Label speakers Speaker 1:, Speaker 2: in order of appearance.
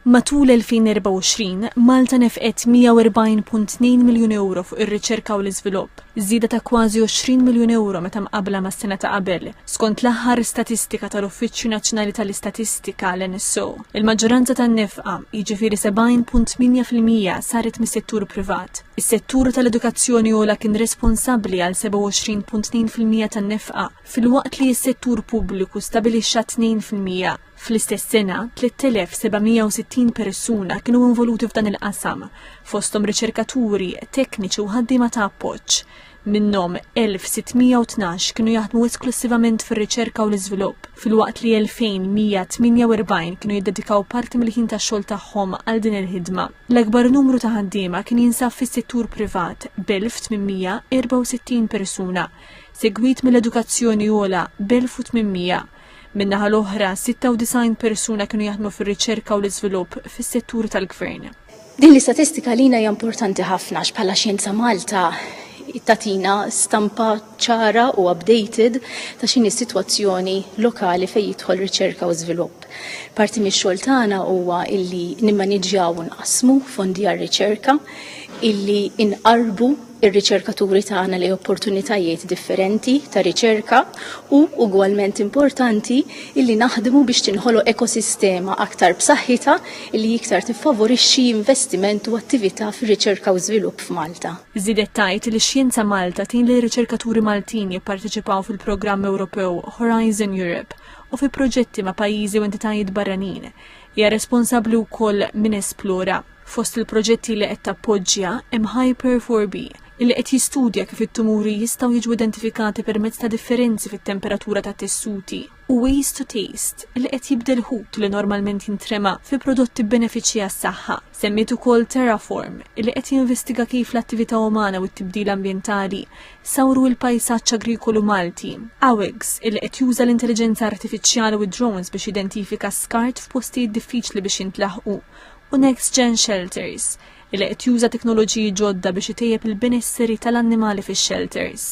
Speaker 1: Matul 2024, Malta nefqet 140.2 miljun euro fuq ir-riċerka u l-iżvilupp, żieda ta' kważi 20 miljun euro meta mqabbla mas-sena ta' qabel, skont l-aħħar statistika tal-Uffiċċju Nazzjonali tal-Istatistika l-NSO. Il-maġġoranza tan-nefqa, jiġifieri 70.8% saret mis-settur privat. Is-settur tal-edukazzjoni ogħla kien responsabbli għal 27.2% tan-nefqa, filwaqt li s-settur pubbliku stabilixxa 2%. Fl-istess sena, 3760 persuna kienu involuti f'dan il-qasam, fosthom riċerkaturi, tekniċi u ħaddiema ta' appoġġ. Minnhom 1612 kienu jaħdmu esklusivament fir-riċerka u l-iżvilupp, filwaqt li 2148 kienu jiddedikaw parti mill-ħin tax-xogħol tagħhom għal din il-ħidma. L-akbar numru ta' ħaddiema kien jinsab fis-settur privat b'1864 persuna, segwit mill-edukazzjoni ogħla b'1800. Min-naħa l-oħra 96 persuna kienu jaħdmu fir-riċerka u l-iżvilupp fis-settur tal-gvern.
Speaker 2: Din l-istatistika lina hija importanti ħafna bħala Xjenza Malta tatina stampa ċara u updated ta' x'inhi s-sitwazzjoni lokali fejn jidħol riċerka u żvilupp. Parti mix-xogħol tagħna huwa illi nimmaniġġjaw u nqasmu fondi għar-riċerka, illi inqarbu ir-riċerkaturi tagħna li opportunitajiet differenti ta' riċerka u ugwalment importanti illi naħdmu biex tinħoloq ekosistema aktar b'saħħitha illi iktar tiffavorixxi investiment u attività fir-riċerka u żvilupp f'Malta.
Speaker 1: Żiedet tgħid li x-Xjenza Malta tin li riċerkaturi Maltin jipparteċipaw fil-programm Ewropew Horizon Europe u fi proġetti ma' pajjiżi u entitajiet barranin. Hija responsabbli wkoll minn Esplora. Fost il-proġetti li qed tappoġġja hemm Hyper4B illi qed jistudja kif it-tumuri jistgħu jiġu identifikati permezz ta' differenzi fit-temperatura tat-tessuti u Waste to Taste illi qed jibdel ħut li normalment jintrema fi prodotti b'benefiċċji għas-saħħa. Semmiet ukoll Terraform illi qed jinvestiga kif l-attività umana u t-tibdil ambjentali sawru l-pajsaġġ agrikolu Malti. AWEX illi qed juża l-intelligenza artifiċjali u drones biex identifika skart f'postijiet diffiċli biex jintlaħqu. U Next Gen Shelters illi qed juża teknoloġiji ġodda biex itejjeb il-benesseri tal-annimali fix-shelters.